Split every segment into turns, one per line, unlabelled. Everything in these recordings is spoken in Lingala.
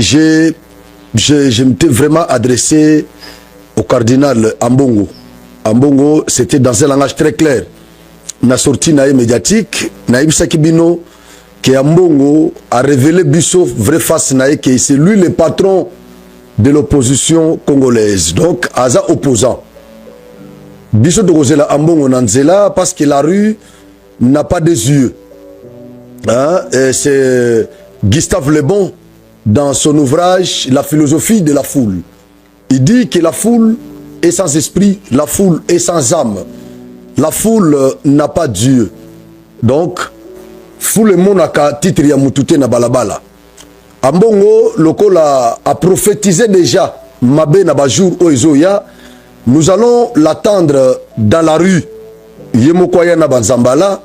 je m'étais vraiment adressé au cardinal Ambongo. Ambongo, c'était dans un langage très clair. Na sorti naïe médiatique, naïe Sakibino, que Ambongo a révélé Bisso vrai face naïe, que c'est lui le patron de l'opposition congolaise. Donc, Aza opposant. Bisso de Rosela Ambongo Nanzela, parce que la rue n'a pas des yeux. Hein? C'est Gustave Le Bon, dans son ouvrage La philosophie de la foule. Il dit que la foule est sans esprit, la foule est sans âme. La foule n'a pas Dieu. Donc, foule monaka titre ya mutute na balabala. Ambongo, Lokola a prophétisé déjà Mabé na bajour oizoya. Nous allons l'attendre dans la rue. Yemokoya na banzambala.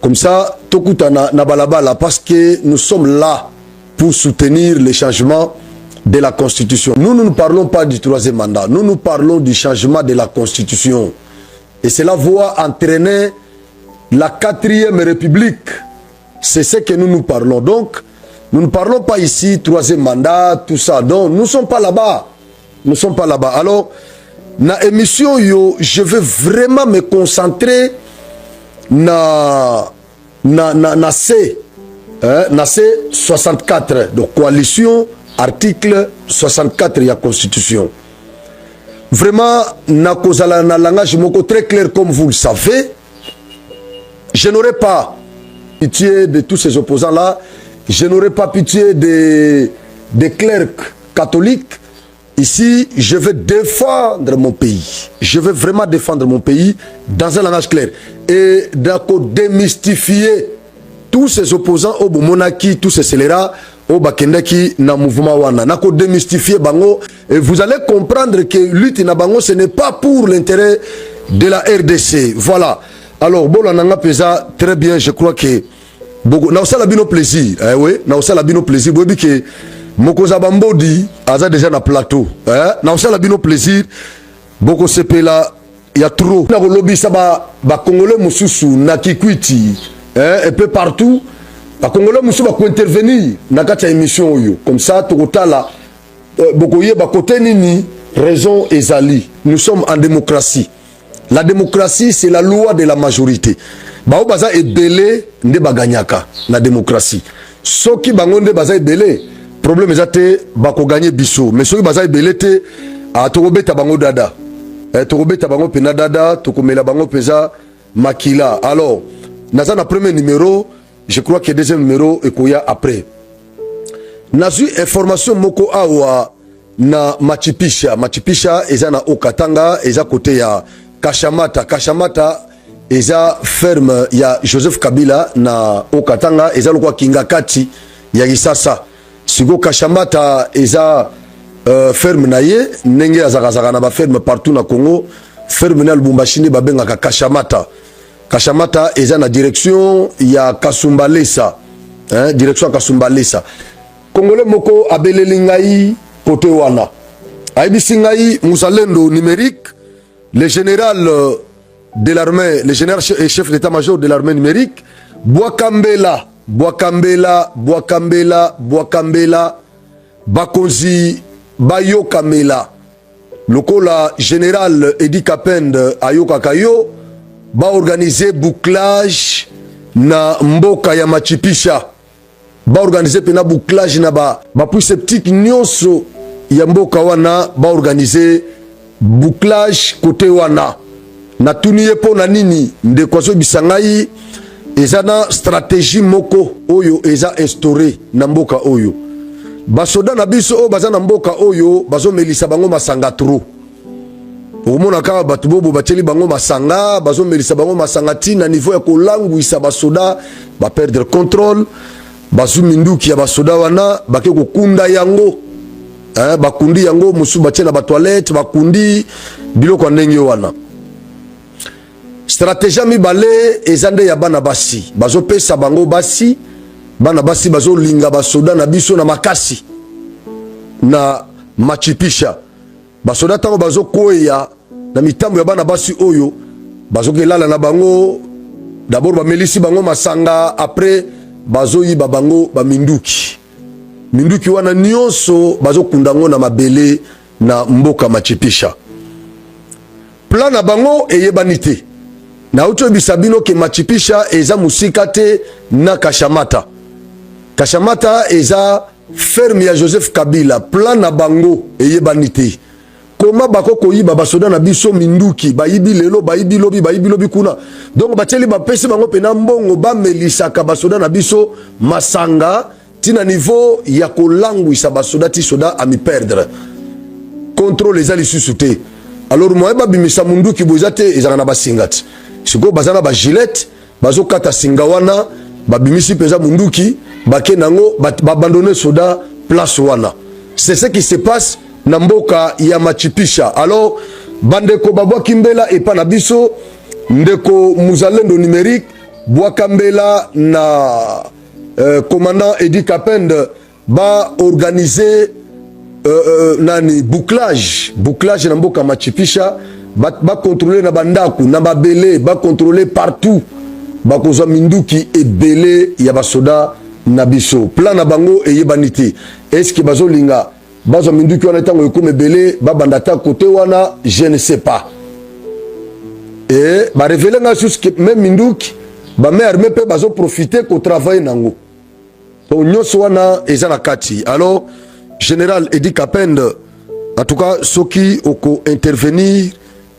Comme ça, Tokuta na balabala. Parce que nous sommes là pour soutenir les changements de la Constitution. Nous ne parlons pas du troisième mandat. Nous parlons du changement de la Constitution. Et cela va entraîner la 4e République. C'est ce que nous parlons. Donc, nous ne parlons pas ici troisième mandat, tout ça. Donc, nous ne sommes pas là-bas. Nous ne sommes pas là-bas. Alors, dans l'émission, je veux vraiment me concentrer na C 64 de coalition, article 64 de la Constitution. Vraiment, na kozala na langage moko très clair comme vous le savez. Je n'aurai pas pitié de tous ces opposants-là. Je n'aurai pas pitié des clercs catholiques. Ici, je veux défendre mon pays. Je veux vraiment défendre mon pays dans un langage clair. Et d'accord, démystifier tous ces opposants au monarchie, tous ces scélérats, au bakendaki na mouvement wana. Nako démystifier bango. Et vous allez comprendre que lutte na bango, ce n'est pas pour l'intérêt de la RDC. Voilà. Alors, bon, nanga pesa, très bien, je crois que beaucoup. Na osala bino plaisir. Oui, na osala bino plaisir. Bobi que Mokoza Bambodi, aza déjà na plateau. Na osala bino plaisir. Boko sepela, il y a trop. Na lobby ça ba Congolais mususu na Kikwiti, un peu partout. Ba Congolais mususu ba ko intervenir na kati ya émission oyo. Comme ça, tokotala bokoye ba côté nini raison ezali. Nous sommes en démocratie. La démocratie, c'est la loi de la majorité. Bao baza ebele nde baganyaka la démocratie. Soki bango nde baza ebele, problème ezate bako gagner biso. Mais soki baza ebele te a tokobeta bango dada. Tokobeta bango pena dada, tokomela bango peza makila. Alors, naza na premier numéro, je crois que deuxième numéro ekoya après. Nazu information moko awa na Machipisha. Machipisha eza na Okatanga, eza côté ya Kashamata. Kashamata eza ferme ya Joseph Kabila na Okatanga, eza lokwa Kingakati ya Gisasa. Sigo Kashamata eza ferme na ye, nenge azakazaka na ba ferme partout na Congo. Ferme na Lubumbashi ne babengaka Kashamata. Kashamata eza na direction ya Kasumbalesa. Direction Kasumbalesa. Congolais moko abeleli ngai côté wana. Aibisi ngai Muzalendo numérique, le général de l'armée, le général et chef d'état-major de l'armée numérique, Bwakambela, Bakonzi Bayokamela, lokola général Edi Kapende Ayoka Kayo, ba organiser bouclage na mboka ya Machipisha. Ba organiser pena bouclage na ba plus sceptique nyonso ya mboka wana, ba organiser bouclage côté wana. Na tuniye po na nini ndekwazo bisangai eza na stratégie moko oyo eza instauré na mboka oyo. Basoda na biso o baza na mboka oyo bazo melisa bango masanga tro. Omona ka batu bobo bateli bango masanga, bazo melisa bango masanga ti na niveau ya kolangwisa basoda ba perdre contrôle. Bazu minduki ya basoda wana bake kokunda yango. Bakundi yango musu batela ba toilette bakundi biloko ndenge wana. Stratégie mibale ezande ya bana basi. Bazo pesa bango basi. Bana basi bazo linga basoda na biso na makasi. Na Machipisha. Basoda tango bazo koya na mitambo ya bana basi oyo. Bazo kelala na bango. D'abord ba melisi bango masanga. Après bazo yiba bango ba minduki. minduki wana nyonso bazo kundango na mabele na mboka machipisha. Plan na bango eyebanite. Na uto bisabino ke machipisha eza musika te na Kashamata. Kashamata eza ferme ya Joseph Kabila. Plan na bango eyebanite. Koma bako koyiba basoda na biso minduki bayibi lelo bayibi lobi kuna. Donc bateli bapesi bango pena mbongo ba melisaka basoda na biso masanga tina niveau ya kolangwisa basoda ti soda ami perdre. Contrôle les alisusu te. Alors moi ba bimisa munduki bozate ezanga na basingati. Siko bazana ba gilet bazo kata singawana ba bimisi peza munduki bake nango ba abandonner soda place wana. C'est ce qui se passe na mboka ya machipisha. Alors bandeko babwa kimbela epa na biso ndeko muzalendo numérique bwa kambela na commandant Edi Kapende ba organiser nani bouclage na mboka machipisha ba contrôler na bandaku na babele ba contrôler partout ba kozwa minduki ebele ya basoda na biso. Plan na bango eyebaniti. Est-ce que bazolinga bazo minduki wana tango yekume belé ba bandata côté wana je ne sais pas. Et ba révéler nga jusque même minduki ba me armé pe bazo profiter ko travailler nango. Donc nyonso wana ezana kati. Alors général Edi Kapende en tout cas soki oko intervenir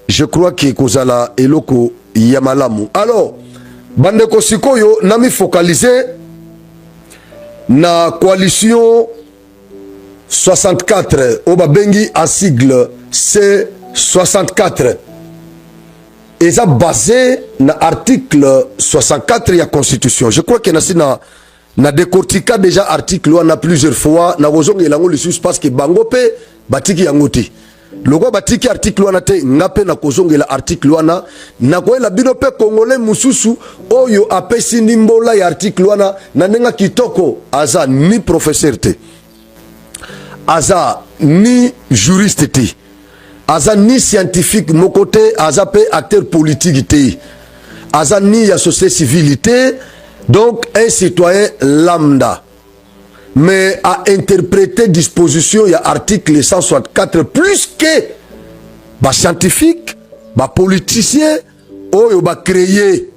je crois que kozala eloko yamalamu. Alors bandeko sikoyo nami focaliser na coalition 64 au babengi en sigle C64 et ça basé na article 64 ya constitution. Je crois que na décortica déjà article on a plusieurs fois na kozonga elango lisusu parce que bango pe batiki yangote loko batiki article wana te ngape na kozongela article wana na koela bino pe congolais mususu oyo apesi nimbola ya article wana na nenga kitoko aza ni professeur te aza ni juriste te aza ni scientifique moko te aza pe acteur politique te aza ni ya société civile te. Donc un citoyen lambda mais à interpréter disposition il y a article 164 plus que ba scientifique ba politicien oyo ba créer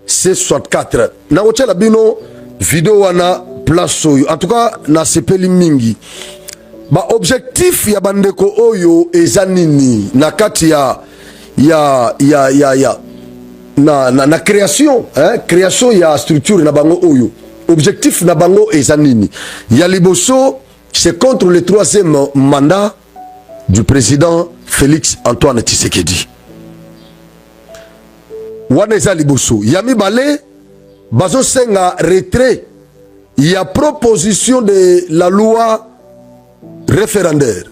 C64 na otela bino vidéo wana place oyo en tout cas na sepeli mingi ba objectif ya bandeko oyo ezanini na kati ya na création création ya structure na bango oyo objectif na bango ezanini ya liboso c'est contre le 3e mandat du président Félix Antoine Tshisekedi wana eza liboso ya mibale bazo senga retrait ya proposition de la loi référendaire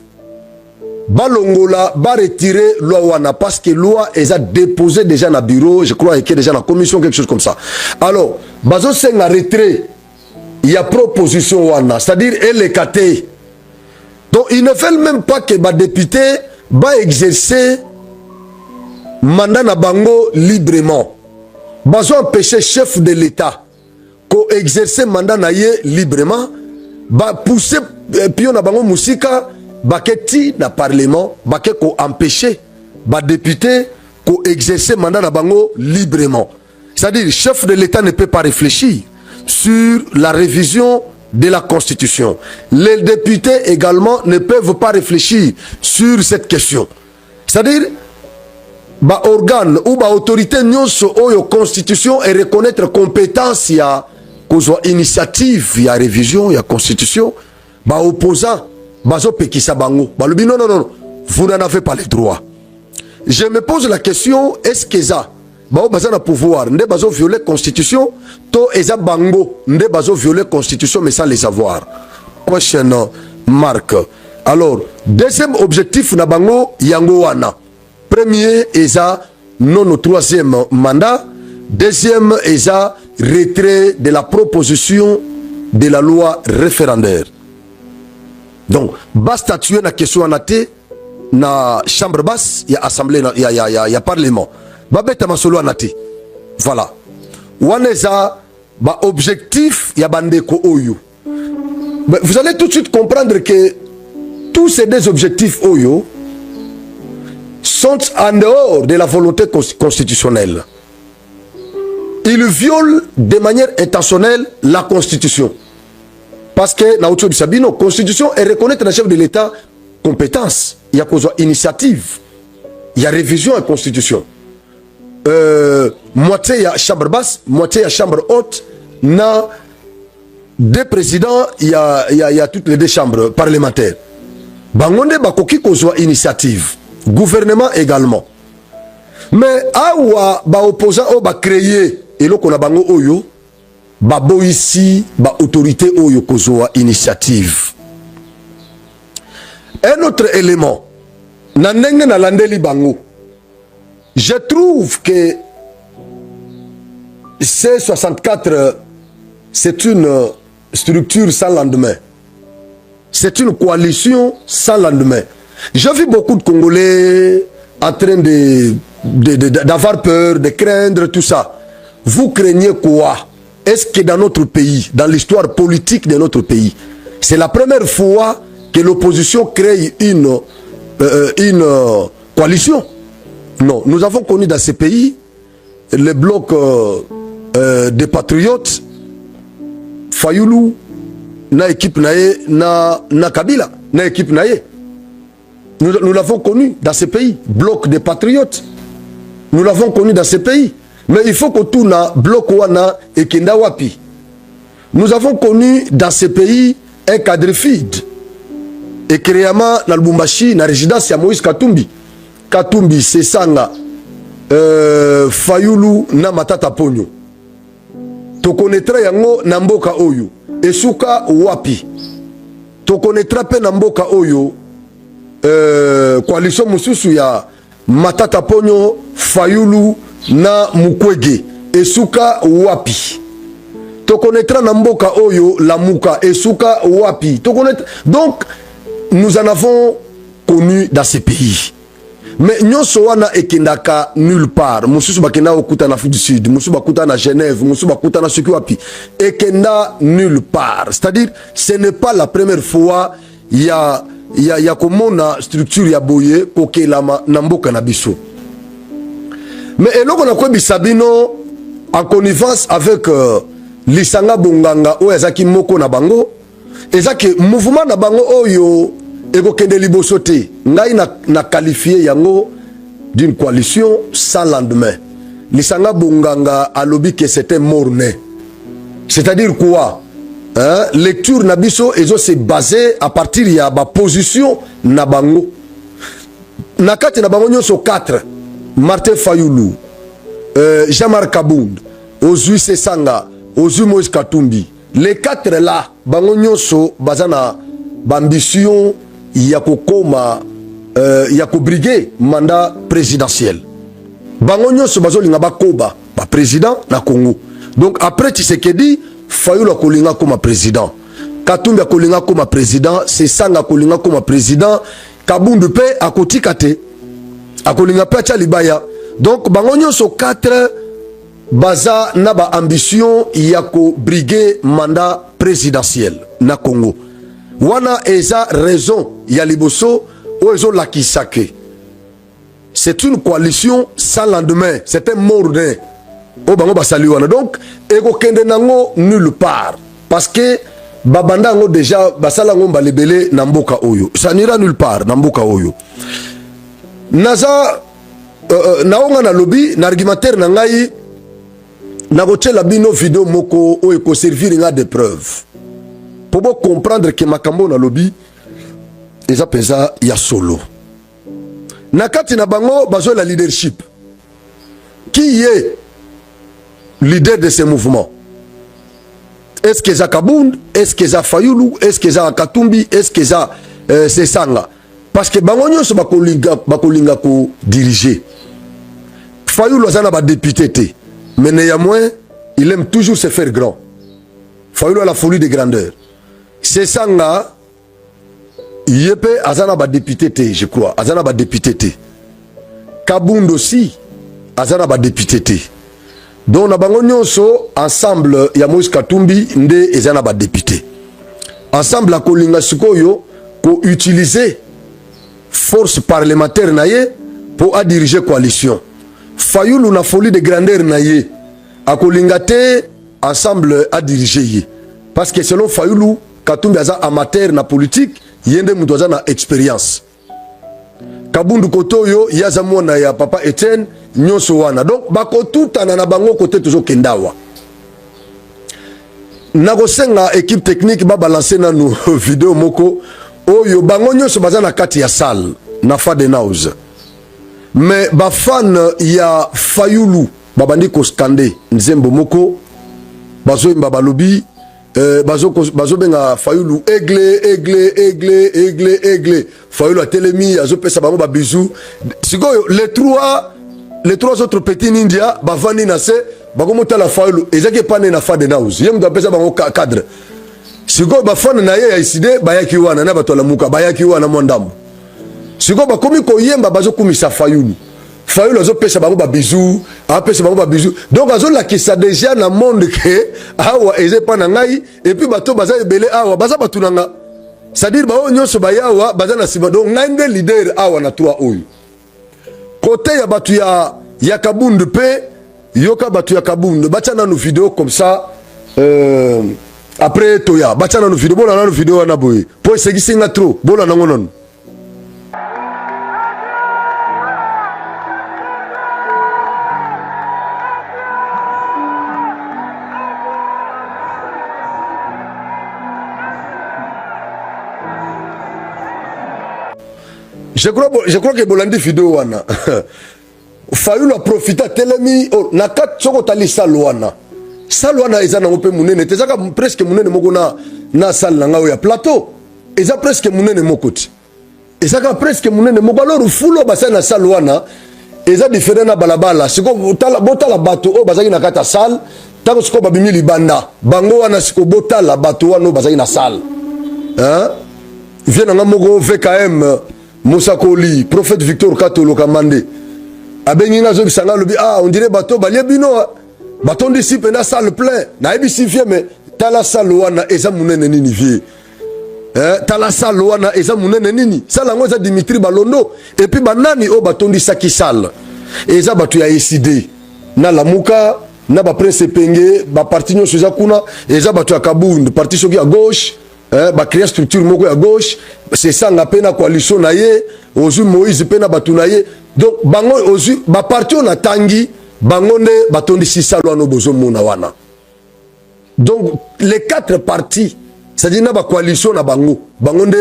balongola ba retirer loi wana parce que loi est déposée déjà dans bureau je crois qu'il est déjà dans la commission quelque chose comme ça. Alors bazo senga retrait il y a proposition wana c'est-à-dire elle est catée. Donc ils ne veulent même pas que ba député ba exercer mandat na bango librement. Bazo empêcher chef de l'État ko exercer mandat na ye librement ba pousser pion na bango musika baketi na parlement bake ko empêcher ba député ko exercer mandat na bango librement. C'est-à-dire chef de l'État ne peut pas réfléchir sur la révision de la Constitution. Les députés également ne peuvent pas réfléchir sur cette question. C'est-à-dire ba organe ou ba autorité nyonso oyo Constitution et reconnaître compétence ya kozwa initiative ya révision ya Constitution ba opposant bazo pekisa bango balobi non vous n'en avez pas le droit. Je me pose la question, est-ce que ça bao baza na pouvoir nde bazo violer constitution to eza bango nde bazo violer constitution mais sans les savoir. Prochaine marque. Alors deuxième objectif na bango yango wana, premier eza non au 3e mandat, deuxième eza retrait de la proposition de la loi référendaire. Donc basta statuer na question anate na chambre basse ya assemblée ya parlement babeta masolo anate. Voilà waneza ba objectif ya bandeko oyo Mais vous allez tout de suite comprendre que tous ces deux objectifs Oyo sont en dehors de la volonté constitutionnelle. Ils violent de manière intentionnelle la Constitution. Parce que la Constitution est reconnaître le chef de l'État compétence. Il y a initiative. Il y a révision à la Constitution. Moitié à chambre basse, moitié à chambre haute. Na deux présidents, il y a toutes les deux chambres parlementaires. Bangonde bakoki kozwa initiative. Gouvernement également. Mais awa ba opposant o ba créer eloko na bango oyo ba boisi ba autorité oyo kozwa initiative. Un autre élément na ndenge na landeli bango. Je trouve que C64 c'est une structure sans lendemain. C'est une coalition sans lendemain. J'ai vu beaucoup de Congolais en train d'avoir peur, de craindre tout ça. Vous craignez quoi? Est-ce que dans notre pays, dans l'histoire politique de notre pays, c'est la première fois que l'opposition crée une coalition? Non, nous avons connu dans ces pays le bloc des patriotes, Fayoulou, na équipe nae, na Kabila, na équipe nae. Nous l'avons connu dans ces pays, bloc des patriotes. Nous l'avons connu dans ces pays. Mais il faut que tout na bloc wana et kenda wapi. Nous avons connu dans ces pays un quadrifide. Et créama na Lubumbashi, na résidence ya Moïse Katumbi. Katumbi, Sesanga, Fayoulou, na Matata Ponyo. To connaîtra yango na mboka oyo. Esuka wapi. To connaîtra pe na mboka oyo. Coalition mususu ya Matata Ponyo, Fayoulou na Mukwege esuka wapi. To connaîtra na mboka oyo la Muka esuka wapi. To connaîtra. Donc nous en avons connu dans ces pays. Mais nyonso wana ekendaka nulle part. Mususu bakenda okuta na Afrique du Sud, mususu bakuta na Genève, mususu bakuta na soki wapi. Ekenda nulle part. C'est-à-dire ce n'est pas la première fois il y a komona structure ya boye kokelama na mboka na biso. Mais eloko na kwebi sabino en connivence avec Lisanga Bonganga o ezaki moko na bango, ezaki mouvement na bango oyo ekokende liboso te. Ngai na qualifié yango d'une coalition sans lendemain. Lisanga Bonganga alobi que c'était morné. C'est-à-dire quoi? Lecture nabiso ezo se basé à partir ya ba position na bango. Nakati na bango nyonso 4. Martin Fayoulou, Jean-Marc Kabound, Ozui Sesanga, Ozui Moïse Katumbi. Les 4 là, bango nyonso bazana ambition yakokoma yakobriguer mandat présidentiel. Bango nyonso bazolinga bakoba ba président na Congo. Donc après Tshisekedi Fayoulou akolinga comme président, Katumbi akolinga comme président, Sesanga akolinga comme président, Kabound pe akotika te akolinga pe atia libaya. Donc bango nyonso 4 baza na ba ambition yako briguer mandat présidentiel na Congo. Wana eza raison ya liboso o ezo lakisake. C'est une coalition sans lendemain, c'est un mordin. O bango basali wana. Donc eko kende nango nulle part parce que babanda ngo déjà basala ngo balebele na mboka oyo. Ça n'ira nulle part na mboka oyo. Naza naonga na lobby na argumentaire na ngai na kotiela bino vidéo moko o eko servir nga de preuve pour bon comprendre que makambo na lobby eza pesa ya solo. Na kati na bango bazo la leadership. Qui est leader de ce mouvement? Est-ce que c'est Kabound? Est-ce que c'est Fayoulou? Est-ce que c'est Katumbi? Est-ce que c'est Sesanga? Parce que bango nyonso bakolinga ko diriger. Fayoulou azana ba député té. Mais néanmoins, il aime toujours se faire grand. Fayoulou a la folie de grandeur. Sesanga yepe azana ba député té, je crois. Azana ba député té. Kabound aussi azana ba député té. Donc na bango nyonso ensemble ya Moïse Katumbi nde ezana ba député. ensemble à kolinga sikoyo ko utiliser force parlementaire naye pour à diriger coalition. Fayulu na folie de grandeur naye a kolinga te ensemble à diriger ye. Parce que selon Fayulu, Katumbi aza amateur na politique, yende mutu aza na expérience. Kabundu kotoyo yaza mwana ya papa Etienne nyonso wana. Donc bakotutana na bango kote tozo kendawa. Nagosenga équipe technique ba balancer na nous vidéo moko oyo bango nyonso baza na kati ya salle na Fadenhouse. Mais ba fan ya Fayulu babandi ko skande nzembo moko bazo imba balobi bazo benga Fayulu aigle Fayulu atelemi azo pesa bango ba bisou sikoyo les trois autres petits ninja bavandi na se bakomota la Fayulu ezaki pane na Fadenhouse yem do pesa bango cadre sikoyo bafana na ye ya iside bayaki wana na bato la muka bayaki wana mondambo sikoyo bakomi ko yemba bazo kumisa Fayulu azo pesa bango ba bisou apesa bango ba bisou donc azo la kisa déjà na monde que awa eze pa na ngai et puis bato baza ebele awa baza batunanga c'est-à-dire ba nyonso ba yawa baza na sima donc ngai nde leader awa na trois oyo côté ya batu ya Kabundu pe yoka batu ya Kabundu bacha na nos vidéos comme ça après toya bacha na nos vidéos bona na nos vidéos na boy po segisinga trop bona nango non. Je crois que Bolandi vidéo wana. Fayulu a profité telemi na kat soko tali salwana. Salwana ezana ngope munene tezaka presque munene moko na sal na ngao ya plateau. Eza presque munene mokoti. Ezaka presque munene moko alors fulo basa na salwana eza différent na balabala. Siko botala bato o bazaki na kata sal tango siko babimi libanda. Bango wana siko botala bato wana bazaki na sal. Hein? Viens na moko VKM Moussa Koli, prophète Victor Katolo Kamande. Abenina zo bisanga lobi on dirait bateau balie bino bateau d'ici pena salle plein. Na ebisi vie mais tala salle wana eza munene nini vie. Tala salle wana eza munene nini. Sala ngo za Dimitri Balondo et puis banani o bateau di saki salle. Eza batu ya SID. Na lamuka na ba prince penge ba parti nyonso za kuna eza batu ya Kabundu parti soki à gauche. Ba créer structure moko à gauche c'est ça nga pena coalition na ye ozu Moïse pena batu na ye donc bango ozu ba parti on atangi bango nde batondi sisalo no bozo mona wana donc les quatre partis c'est-à-dire na ba coalition na bango nde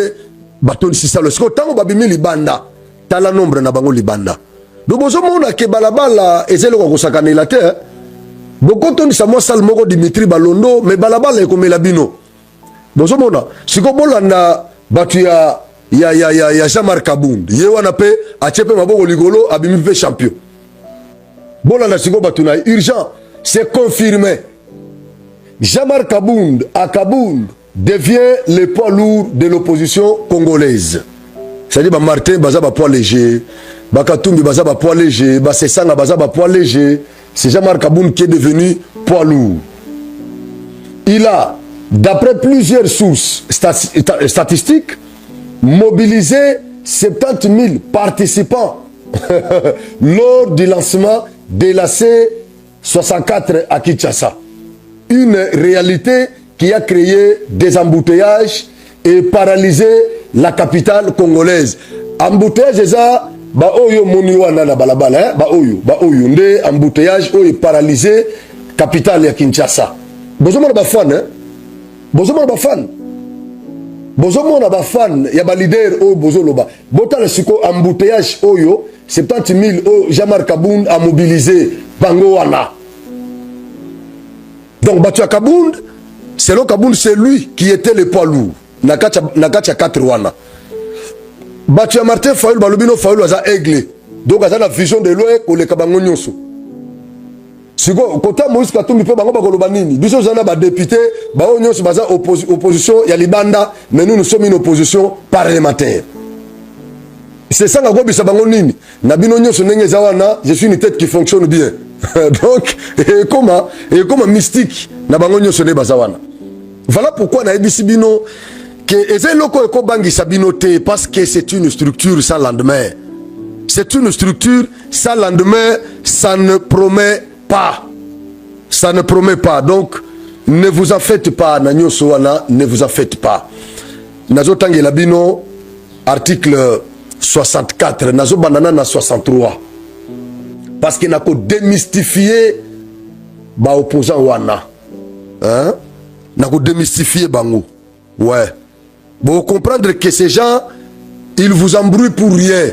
batondi sisalo siko tango babimi libanda tala nombre na bango libanda donc bozo mona ke balabala ezele ko kosakana la terre bokotondi sa mo sal moko Dimitri Balondo mais balabala ekomela bino bozomona siko bolanda batu ya Jean-Marc Kabund ye wana pe achepe maboko ligolo abimi pe champion bolanda siko batu na urgent c'est confirmé Jean-Marc Kabund à Kabund devient le poids lourd de l'opposition congolaise c'est-à-dire ba Martin baza ba poids léger ba Katumbi baza ba poids léger ba Sesanga baza ba poids léger c'est Jean-Marc Kabund qui est devenu poids lourd. Il a d'après plusieurs sources statistiques, mobilisé 70 000 participants lors du lancement de la C64 à Kinshasa. Une réalité qui a créé des embouteillages et paralysé la capitale congolaise. Embouteillage eza ba oyo moni wana na balabala ba oyo nde embouteillage oyo paralysé capitale ya Kinshasa. Bozomona ba fan bozomona ba fan ya ba leader oyo bozoloba botala siko embouteillage oyo 70 000 oyo Jean-Marc Kabund a mobilisé bango wana. Donc batu ya Kabund selon Kabund c'est lui qui était le poids lourd na kacha 4 wana. Batu ya Martin Fayulu balobino Fayulu aza aigle donc aza na vision de loin koleka bango nyonso. Siko kota Moïse Katumbi pe bango bakoloba nini biso zana ba député ba nyonso baza opposition ya libanda mais nous sommes une opposition parlementaire. C'est ça ngako bisa bango nini na bino nyonso ndenge za wana je suis une tête qui fonctionne bien. Donc et comment mystique na bango nyonso ne baza wana. Voilà pourquoi na ebisi bino que Ezeloko Eko Bangi Sabinote parce que c'est une structure sans lendemain. C'est une structure sans lendemain, ça ne promet pas. Ça ne promet pas. Donc, ne vous en faites pas, Nanyo Soana, ne vous en faites pas. Nazo Tangi Labino, article 64, Nazo Banana na 63. Parce qu'il n'a qu'à démystifier ba opposant Wana. Hein? N'a qu'à démystifier Bango. Ouais. Bon, comprendre que ces gens, ils vous embrouillent pour rien.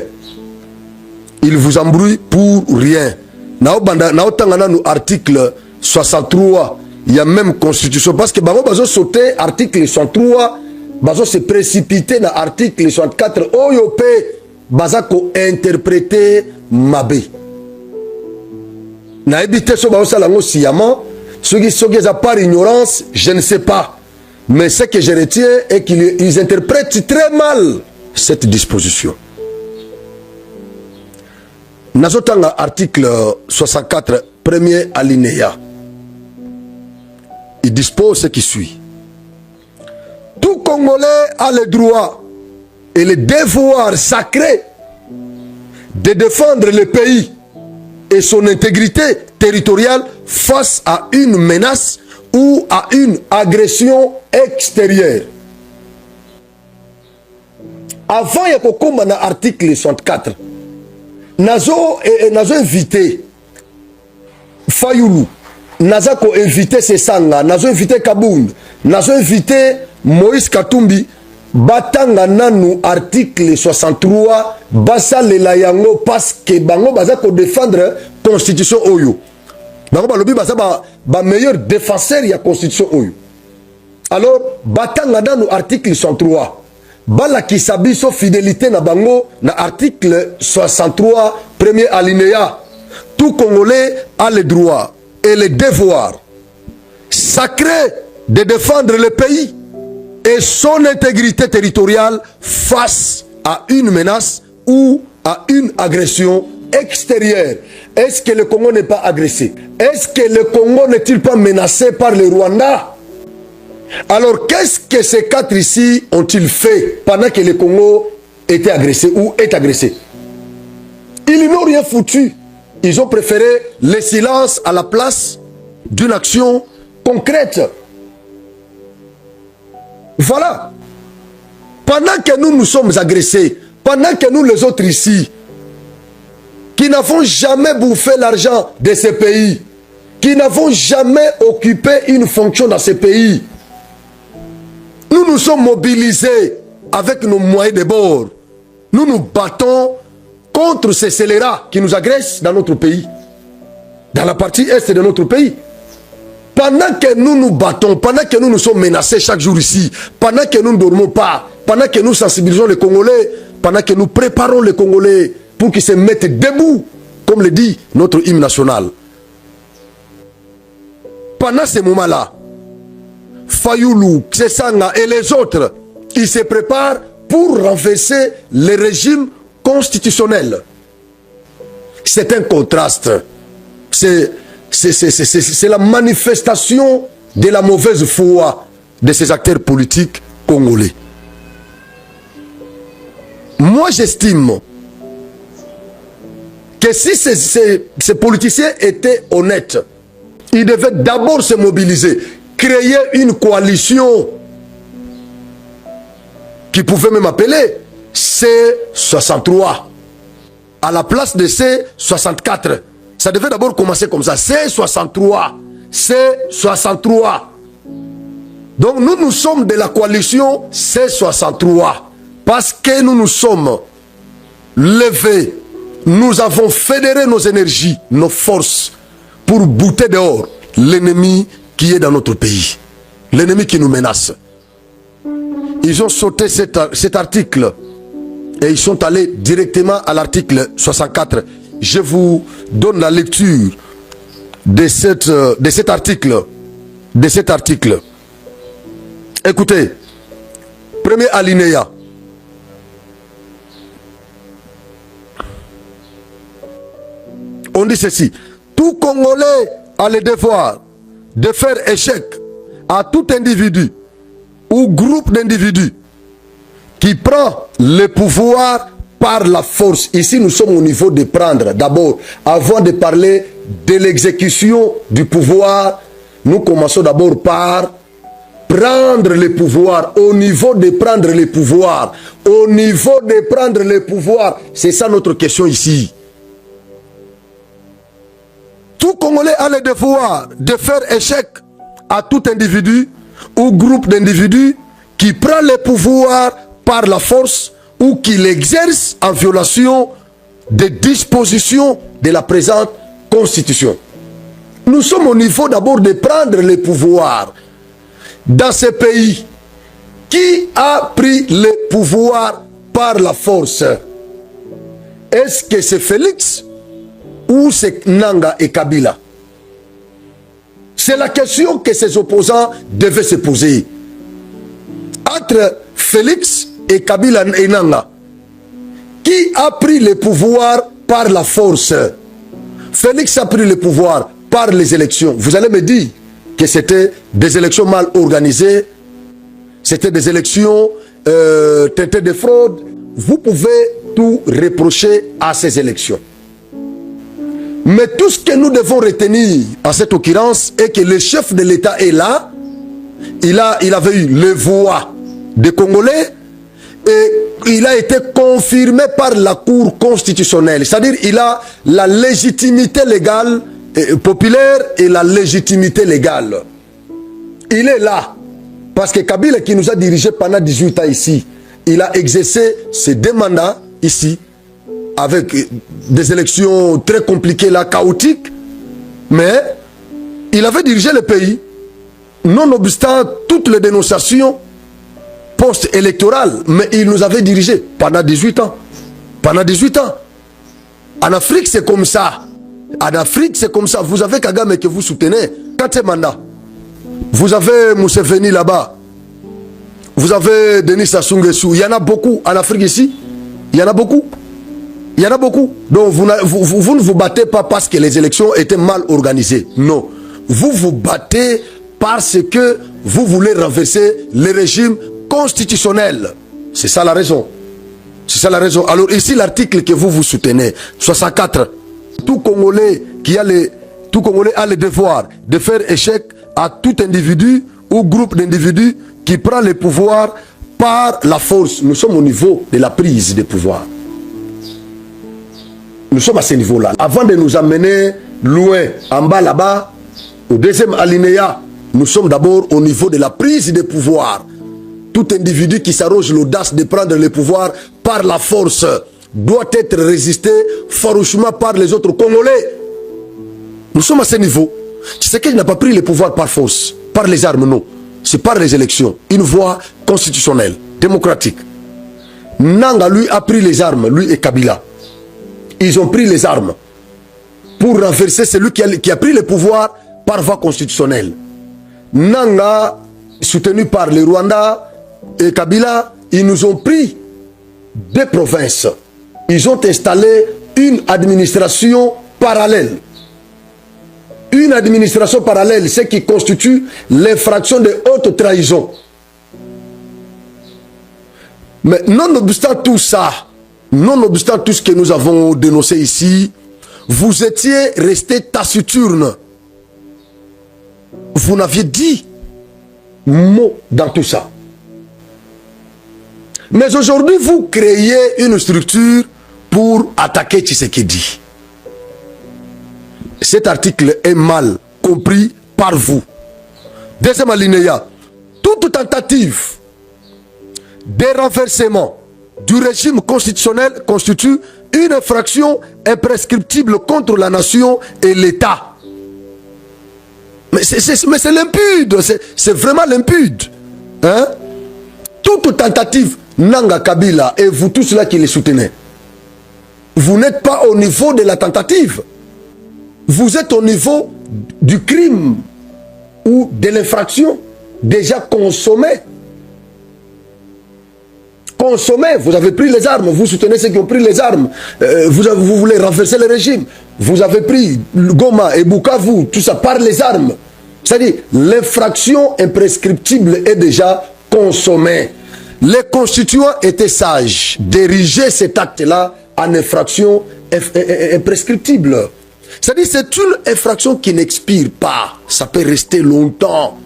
Ils vous embrouillent pour rien. Naotangana nous article 63, il y a même constitution. Parce que Bango bazo sauter article 63, bazo se précipiter dans article 64. Oyope bazako interpréter Mabé. Na évité so bazo salango siyama. Ceux qui ont par ignorance, je ne sais pas. Mais ce que je retiens est qu'ils interprètent très mal cette disposition. Nazotanga article 64, premier alinéa. Il dispose ce qui suit. Tout Congolais a le droit et le devoir sacré de défendre le pays et son intégrité territoriale face à une menace ou à une agression extérieure. Avant, il y a comme dans l'article 64. Nazo invité Fayoulou, Nazo invité Sesanga, Nazo invité Kabound, Nazo invité Moïse Katumbi, batanga nanu article 63, basa le layango parce que bango baza ko défendre constitution oyo. Bango balobi baza ba meilleur défenseur ya constitution oyo. Alors batanga nanu article 63. Bala qui sabiso fidélité na bango na article 63 premier alinéa. Tout Congolais a le droit et le devoir sacré de défendre le pays et son intégrité territoriale face à une menace ou à une agression extérieure. Est-ce que le Congo n'est pas agressé? Est-ce que le Congo n'est-il pas menacé par le Rwanda? Alors, qu'est-ce que ces quatre ici ont-ils fait pendant que le Congo était agressé ou est agressé? Ils n'ont rien foutu. Ils ont préféré le silence à la place d'une action concrète. Voilà. Pendant que nous sommes agressés, pendant que nous les autres ici, qui n'avons jamais bouffé l'argent de ces pays, qui n'avons jamais occupé une fonction dans ces pays, nous nous sommes mobilisés avec nos moyens de bord. Nous nous battons contre ces scélérats qui nous agressent dans notre pays, dans la partie est de notre pays. Pendant que nous nous battons, pendant que nous nous sommes menacés chaque jour ici, pendant que nous ne dormons pas, pendant que nous sensibilisons les Congolais, pendant que nous préparons les Congolais pour qu'ils se mettent debout, comme le dit notre hymne national. Pendant ces moments-là, Fayoulou, Ksesanga et les autres, ils se préparent pour renverser le régime constitutionnel. C'est un contraste. C'est la manifestation de la mauvaise foi de ces acteurs politiques congolais. Moi, j'estime que si ces politiciens étaient honnêtes, ils devaient d'abord se mobiliser, créer une coalition qui pouvait même appeler C63 à la place de C64. Ça devait d'abord commencer comme ça. C63. C63. Donc nous sommes de la coalition C63. Parce que nous nous sommes levés. Nous avons fédéré nos énergies, nos forces pour bouter dehors l'ennemi qui est dans notre pays. L'ennemi qui nous menace. Ils ont sauté cet article et ils sont allés directement à l'article 64. Je vous donne la lecture de cet article. Écoutez, premier alinéa. On dit ceci: tout Congolais a le devoir de faire échec à tout individu ou groupe d'individus qui prend le pouvoir par la force. Ici, nous sommes au niveau de prendre. D'abord, avant de parler de l'exécution du pouvoir, nous commençons d'abord par prendre le pouvoir. Au niveau de prendre le pouvoir, au niveau de prendre le pouvoir, c'est ça notre question ici. Tout Congolais a le devoir de faire échec à tout individu ou groupe d'individus qui prend le pouvoir par la force ou qui l'exerce en violation des dispositions de la présente Constitution. Nous sommes au niveau d'abord de prendre le pouvoir. Dans ce pays, qui a pris le pouvoir par la force? Est-ce que c'est Félix ou c'est Nanga et Kabila? C'est la question que ces opposants devaient se poser. Entre Félix et Kabila et Nanga, qui a pris le pouvoir par la force? Félix a pris le pouvoir par les élections. Vous allez me dire que c'était des élections mal organisées, c'était des élections teintées de fraude. Vous pouvez tout reprocher à ces élections. Mais tout ce que nous devons retenir en cette occurrence est que le chef de l'État est là. Il avait eu les voix des Congolais et il a été confirmé par la Cour constitutionnelle. C'est-à-dire il a la légitimité légale populaire et la légitimité légale. Il est là. Parce que Kabila qui nous a dirigé pendant 18 ans ici, il a exercé ses 2 mandats ici, avec des élections très compliquées là, chaotiques, mais il avait dirigé le pays, nonobstant toutes les dénonciations post-électorales, mais il nous avait dirigé pendant 18 ans. Pendant 18 ans. En Afrique, c'est comme ça. En Afrique, c'est comme ça. Vous avez Kagame que vous soutenez, 4 mandats. Vous avez Museveni là-bas. Vous avez Denis Sassou Nguesso. Il y en a beaucoup en Afrique ici. Il y en a beaucoup. Il y en a beaucoup. Donc vous ne vous battez pas parce que les élections étaient mal organisées. Non. Vous vous battez parce que vous voulez renverser le régime constitutionnel. C'est ça la raison. C'est ça la raison. Alors ici l'article que vous soutenez, 64. Tout Congolais a le devoir de faire échec à tout individu ou groupe d'individus qui prend le pouvoir par la force. Nous sommes au niveau de la prise de pouvoir. Nous sommes à ce niveau-là. Avant de nous amener loin, en bas là-bas, au deuxième alinéa, nous sommes d'abord au niveau de la prise de pouvoir. Tout individu qui s'arroge l'audace de prendre le pouvoir par la force doit être résisté farouchement par les autres Congolais. Nous sommes à ce niveau. Tshisekedi n'a pas pris le pouvoir par force, par les armes, non. C'est par les élections. Une voie constitutionnelle, démocratique. Nanga, lui, a pris les armes, lui et Kabila. Ils ont pris les armes pour renverser celui qui a pris le pouvoir par voie constitutionnelle. Nanga, soutenu par les Rwandais et Kabila, ils nous ont pris des provinces. Ils ont installé une administration parallèle. Une administration parallèle, ce qui constitue l'infraction de haute trahison. Mais nonobstant tout ça, nonobstant tout ce que nous avons dénoncé ici, vous étiez resté taciturne. Vous n'aviez dit mot dans tout ça. Mais aujourd'hui, vous créez une structure pour attaquer Tshisekedi. Cet article est mal compris par vous. Deuxième alinéa. Toute tentative de renversement du régime constitutionnel constitue une infraction imprescriptible contre la nation et l'État. Mais c'est limpide, c'est vraiment limpide. Hein? Toute tentative, Nanga Kabila et vous tous là qui les soutenez, vous n'êtes pas au niveau de la tentative. Vous êtes au niveau du crime ou de l'infraction déjà consommée. Consommé, vous avez pris les armes, vous soutenez ceux qui ont pris les armes, vous voulez renverser le régime, vous avez pris Goma et Bukavu, tout ça par les armes. C'est-à-dire, l'infraction imprescriptible est déjà consommée. les constituants étaient sages d'ériger cet acte-là en infraction imprescriptible. C'est-à-dire c'est une infraction qui n'expire pas. Ça peut rester longtemps.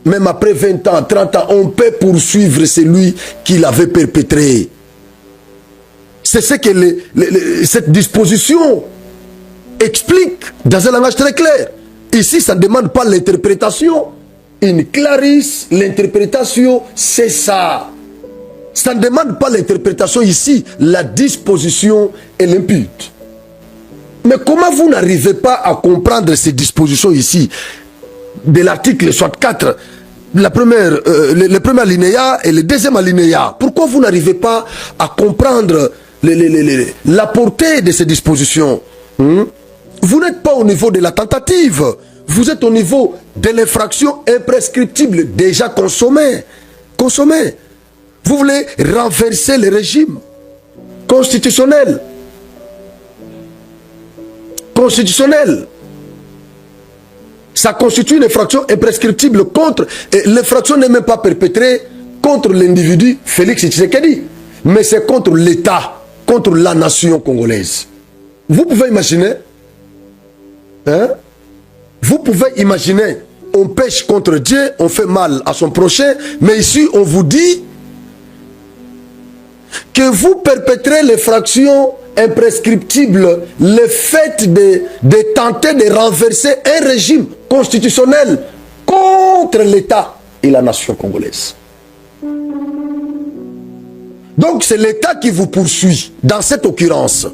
Même après 20 ans, 30 ans, on peut poursuivre celui qui l'avait perpétré. C'est ce que cette disposition explique dans un langage très clair. Ici, ça ne demande pas l'interprétation. In claris, l'interprétation, c'est ça. Ça ne demande pas l'interprétation ici. La disposition est limpide. Mais comment vous n'arrivez pas à comprendre ces dispositions ici de l'article 64, le premier alinéa et le deuxième alinéa? Pourquoi vous n'arrivez pas à comprendre la portée de ces dispositions? Vous n'êtes pas au niveau de la tentative. Vous êtes au niveau de l'infraction imprescriptible déjà consommée. Vous voulez renverser le régime constitutionnel. Ça constitue une infraction imprescriptible contre... L'infraction n'est même pas perpétrée contre l'individu Félix Tshisekedi, mais c'est contre l'État, contre la nation congolaise. Vous pouvez imaginer, hein? Vous pouvez imaginer, on pêche contre Dieu, on fait mal à son prochain, mais ici on vous dit que vous perpétrez l'infraction imprescriptible, le fait de tenter de renverser un régime constitutionnel contre l'État et la nation congolaise. Donc c'est l'État qui vous poursuit. Dans cette occurrence,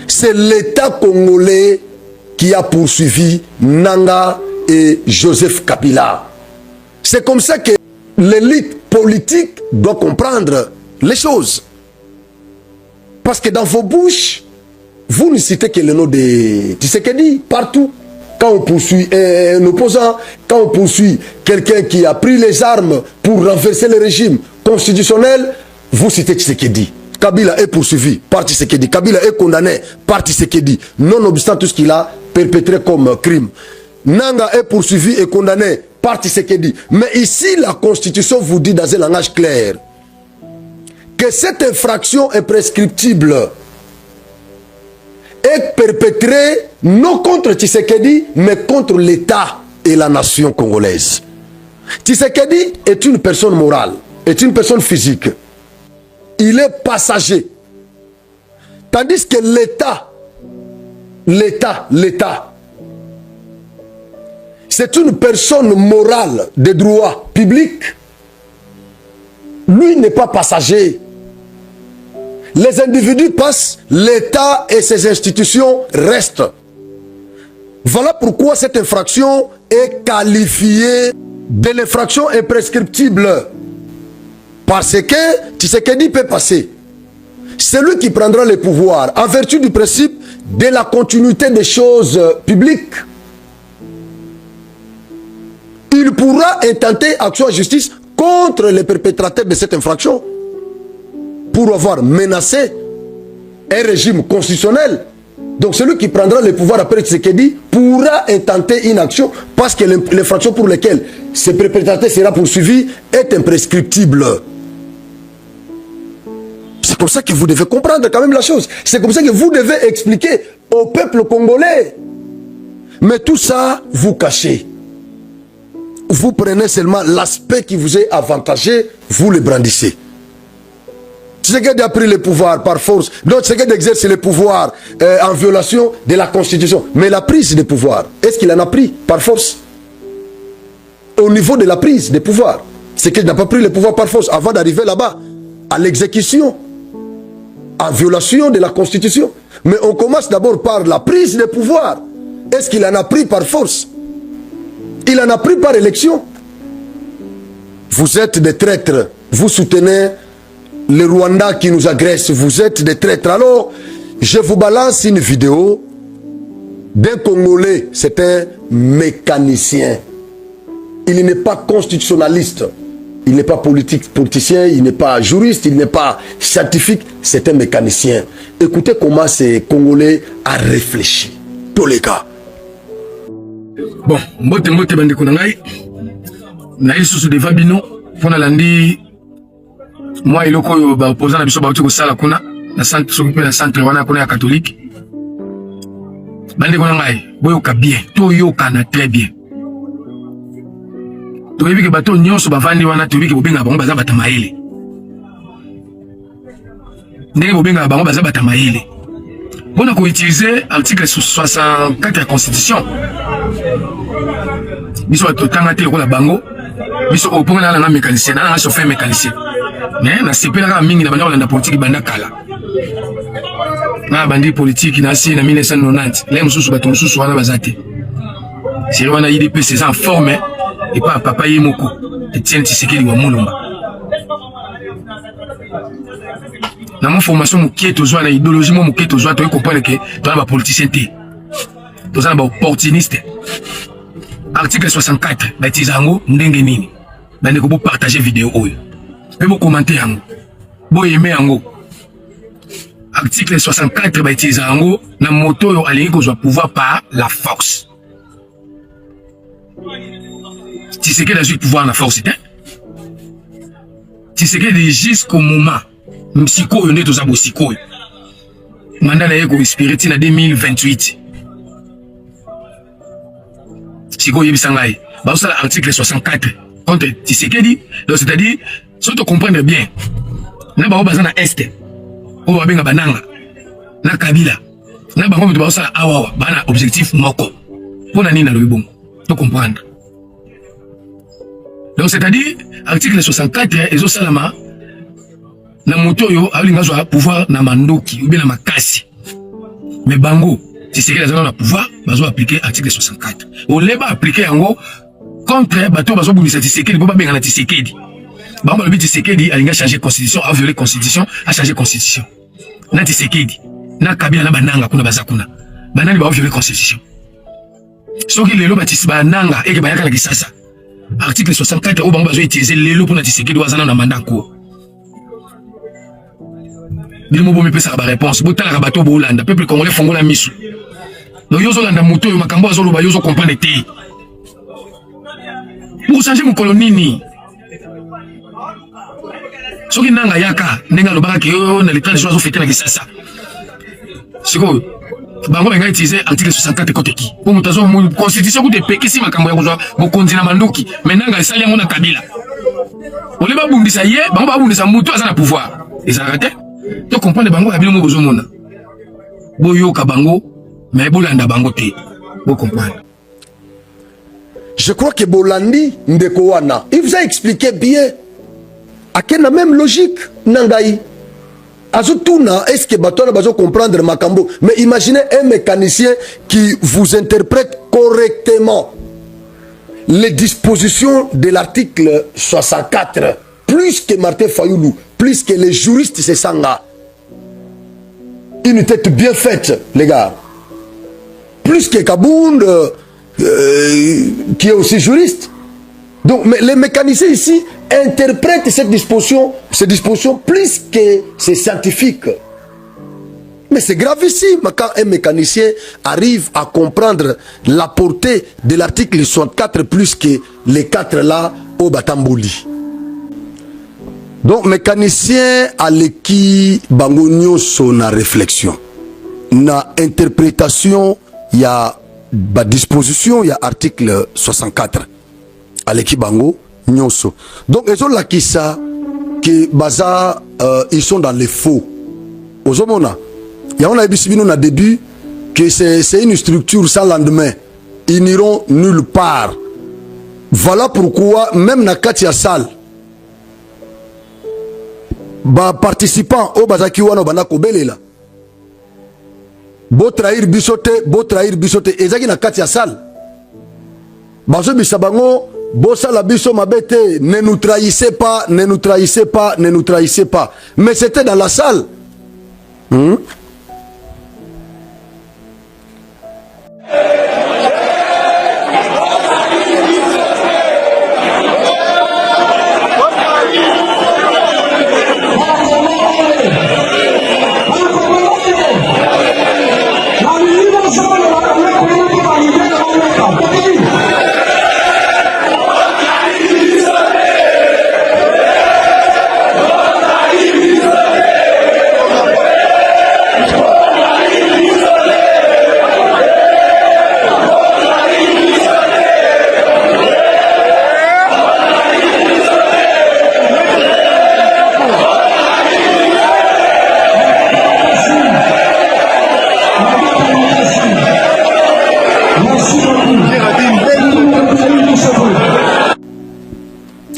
c'est l'État congolais qui a poursuivi Nanga et Joseph Kabila. C'est comme ça que l'élite politique doit comprendre les choses. Parce que dans vos bouches, vous ne citez que le nom de Tshisekedi partout. Quand on poursuit un opposant, quand on poursuit quelqu'un qui a pris les armes pour renverser le régime constitutionnel, vous citez Tshisekedi. Kabila est poursuivi par Tshisekedi. Kabila est condamné par Tshisekedi, nonobstant tout ce qu'il a perpétré comme crime. Nanga est poursuivi et condamné par Tshisekedi. Mais ici, la Constitution vous dit dans un langage clair que cette infraction imprescriptible est perpétrée non contre Tshisekedi, mais contre l'État et la nation congolaise. Tshisekedi est une personne morale, est une personne physique. Il est passager. Tandis que l'État, c'est une personne morale de droit public. Lui n'est pas passager. Les individus passent, l'État et ses institutions restent. Voilà pourquoi cette infraction est qualifiée de l'infraction imprescriptible. Parce que Tshisekedi peut passer. Celui qui prendra le pouvoir en vertu du principe de la continuité des choses publiques, il pourra intenter action en justice contre les perpétrateurs de cette infraction pour avoir menacé un régime constitutionnel. Donc celui qui prendra le pouvoir après Tshisekedi pourra intenter une action parce que l'infraction pour laquelle ce perpétrateur sera poursuivi est imprescriptible. C'est comme ça que vous devez comprendre quand même la chose. C'est comme ça que vous devez expliquer au peuple congolais. Mais tout ça, vous cachez. Vous prenez seulement l'aspect qui vous est avantagé, vous le brandissez. Tshisekedi a pris le pouvoir par force. Donc Tshisekedi exerce le pouvoir en violation de la Constitution. Mais la prise de pouvoir, est-ce qu'il en a pris par force? Au niveau de la prise de pouvoir, Tshisekedi n'a pas pris le pouvoir par force avant d'arriver là-bas, à l'exécution, en violation de la Constitution. Mais on commence d'abord par la prise de pouvoir. Est-ce qu'il en a pris par force? Il en a pris par élection. Vous êtes des traîtres. Vous soutenez le Rwanda qui nous agresse. Vous êtes des traîtres. Alors, je vous balance une vidéo d'un Congolais. C'est un mécanicien. Il n'est pas constitutionnaliste. Il n'est pas politicien. Il n'est pas juriste. Il n'est pas scientifique. C'est un mécanicien. Écoutez comment ce Congolais a réfléchi. Tous les gars.
Bon, mbote bande kunangai na isusu de Vabino pona landi Moi, il est opposant à Bishop Bauti Sala Kuna, la centre s'occupe de la centre Wana Kuna catholique. Bande Konangai, Boyoka bien, Toyoka na très bien. Tu veux que bateau nyonso bavandi wana tu veux que bobenga bango baza batamaele. Ndenge bobenga bango baza batamaele. On a utiliser article 64 de la Constitution. Biso totanga te ko bango. Biso oponga na mécanicien, na chauffeur mécanicien. Mais na sepela ka mingi na banda kolanda politique banda kala. Na bandi politique na si na 1990. Les mususu bato mususu wana bazate. C'est wana IDP c'est en forme et pas papa Yemoko. Etienne Tshisekedi wa Mulumba. Na mon formation mokie tozwa na idéologie mo mokie tozwa to comprendre que to ba politicien té. Tozana ba opportuniste. Article 64 ba tizango ndenge nini. Bande ko partager vidéo oyo. Pe bo commenter yango. Bo aimer yango. Article 64 ba tizango na moto yo alingi kozwa pouvoir par la force. Tshisekedi a eu pouvoir la force té. Tshisekedi jusqu'au moment Msiko yone toza bosiko. Mandat na yeko spiriti na 2028. Siko yebisangai. Ba osala article 64 contre Tshisekedi. Donc c'est-à-dire, si tu comprends bien, na ba obaza na est. O ba benga bananga. Na Kabila. Na ba ngomi ba osala awawa, bana objectif moko. Pona nini na lobibon. Tu comprendre. Donc c'est-à-dire, article 64 ezo salama na moto yo alinga zo pouvoir na mandoki ou bien na makasi. Mais bango, Tshisekedi a pouvoir, bazo appliquer article 64. O leba appliquer yango contre bato bazo bundisa Tshisekedi po ba benga na Tshisekedi. Bango lobi Tshisekedi alinga changer constitution, a violer constitution, a changer constitution. Na Tshisekedi, na Kabila na bananga kuna bazakuna. Banani ba violer constitution. Soki lelo batisi bananga eke bayaka na Kisasa. Article 64 o bango bazo utiliser lelo pour na Tshisekedi wazana na mandat ko. Bilimo bomi pesa ba réponse botala ka bato bolanda peuple congolais fongola misu. No yozo landa moto yo makambo azolo ba yozo comprendre te. Pour changer mon colonini. Soki nanga yaka ndenga lobaka ke yo na l'état de joie zo fêter na Kisasa. Siko bango benga utiliser article 64 côté qui. Pour mutazo mo constitution ku te pekisi makambo ya kozwa bokonzi na mandoki. Menanga esali yango na Kabila. Ole ba bundisa ye, bango ba bundisa moto aza na pouvoir. Ezarate tu comprends bango ya bilimo bozomona boyoka bango mais bolanda bango te bo comprendre.
Je crois que Bolandi ndeko wana il vous a expliqué bien à quelle même logique nangai azutuna est-ce que bato na bazo comprendre makambo. Mais imaginez un mécanicien qui vous interprète correctement les dispositions de l'article 64 plus que Martin Fayoulou, plus que les juristes, c'est ça. Une tête bien faite, les gars. Plus que Kabound, qui est aussi juriste. Donc, mais les mécaniciens ici interprètent ces dispositions plus que ces scientifiques. Mais c'est gravissime quand un mécanicien arrive à comprendre la portée de l'article 64 plus que les 4 là au Batamboli. Donc, mécanicien à l'équipe bangonio son réflexion. Na interprétation, il y a disposition, il y a article 64 à l'équipe bango nyoso. Donc, ils ont la kissa que baza ils sont dans les faux. Aux homona, il y a un bisibino na début que c'est une structure sans lendemain. Ils n'iront nulle part. Voilà pourquoi même na katia salle. Ba participant au bazaki wana bana kobelela bo trahir bisote ezaki na kati ya salle bazo bisabango bo sala biso mabete ne nous trahissez pas mais c'était dans la salle.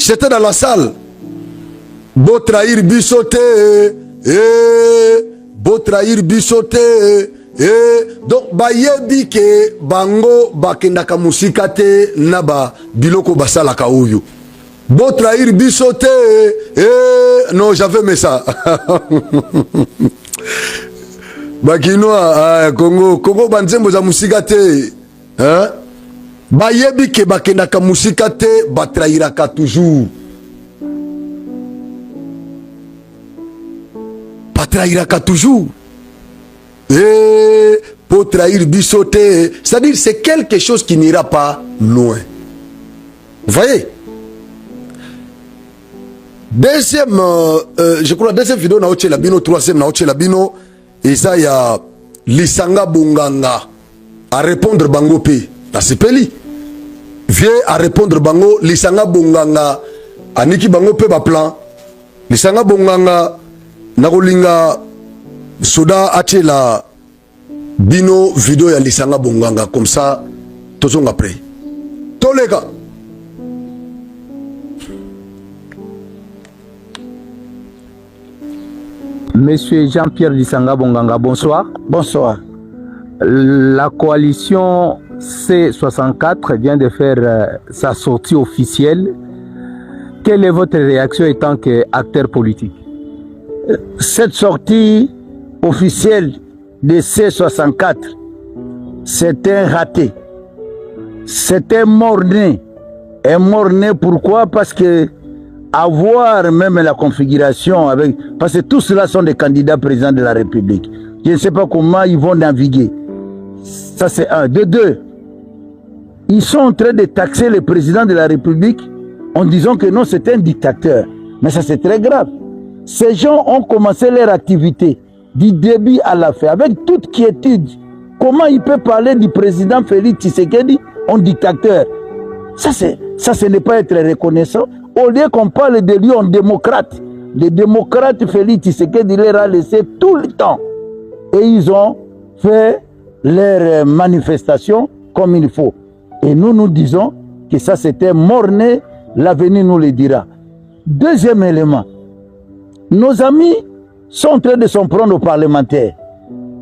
J'étais dans la salle. Beau trahir bisoté. Beau trahir bisoté. Donc bayebi ke bango bakendaka musika te naba biloko basala ka oyo. Beau trahir bisoté. Non, j'avais mis ça. Bakinoa Congo banzembo za musika te. Hein? Bayebi ke bakendaka musika te batrahiraka toujours. Batrahiraka toujours. Pour trahir bisoté, c'est-à-dire c'est quelque chose qui n'ira pas loin. Vous voyez? Deuxième, je crois deuxième vidéo na oche labino, troisième na oche labino, et ça y a Lisanga Bonganga à répondre bango pe. La sepeli vient à répondre bango Lisanga Bonganga aniki bango pe ba plan. Lisanga Bonganga nakolinga soda achela bino vidéo ya Lisanga Bonganga comme ça tozong après tolega.
Monsieur Jean-Pierre Lisanga Bonganga, bonsoir.
Bonsoir.
La coalition C64 vient de faire sa sortie officielle. Quelle est votre réaction en tant qu'acteur politique?
Cette sortie officielle de C64, c'est un raté. C'est un mort-né. Un mort-né, pourquoi? Parce que avoir même la configuration avec... Parce que tous ceux-là sont des candidats présidents de la République. Je ne sais pas comment ils vont naviguer. Ça, c'est un. De deux, ils sont en train de taxer le président de la République en disant que non, c'est un dictateur. Mais ça, c'est très grave. Ces gens ont commencé leur activité du début à la fin, avec toute quiétude. Comment il peut parler du président Félix Tshisekedi en dictateur? Ça, ce n'est pas être reconnaissant. Au lieu qu'on parle de lui en démocrate, les démocrates Félix Tshisekedi leur a laissé tout le temps. Et ils ont fait leurs manifestations comme il faut. Et nous disons que ça c'était mort-né, l'avenir nous le dira. Deuxième élément, nos amis sont en train de s'en prendre aux parlementaires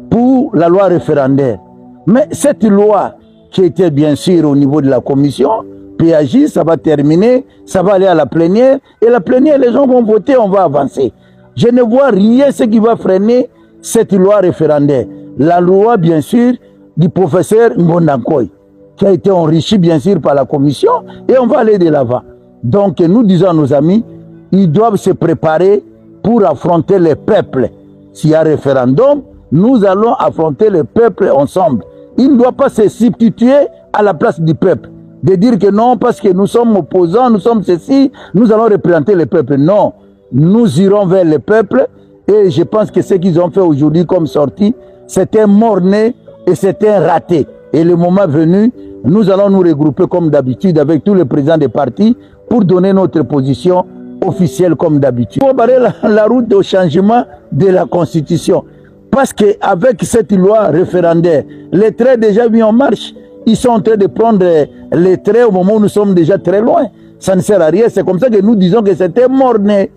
pour la loi référendaire. Mais cette loi qui était bien sûr au niveau de la commission, PAJ, ça va terminer, ça va aller à la plénière, et la plénière, les gens vont voter, on va avancer. Je ne vois rien ce qui va freiner cette loi référendaire. La loi, bien sûr, du professeur Ngondankoy, qui a été enrichie, bien sûr, par la commission, et on va aller de l'avant. Donc, nous disons à nos amis, ils doivent se préparer pour affronter les peuples. S'il y a référendum, nous allons affronter les peuples ensemble. Il ne doit pas se substituer à la place du peuple. De dire que non, parce que nous sommes opposants, nous sommes ceci, nous allons représenter le peuple. Non, nous irons vers le peuple. Et je pense que ce qu'ils ont fait aujourd'hui comme sortie, c'est un mort-né et c'est un raté. Et le moment venu, nous allons nous regrouper comme d'habitude avec tous les présidents des partis pour donner notre position officielle comme d'habitude. Il faut barrer la route au changement de la Constitution. Parce qu'avec cette loi référendaire, les traits déjà mis en marche, ils sont en train de prendre les traits au moment où nous sommes déjà très loin. Ça ne sert à rien. C'est comme ça que nous disons que c'est un mort-né.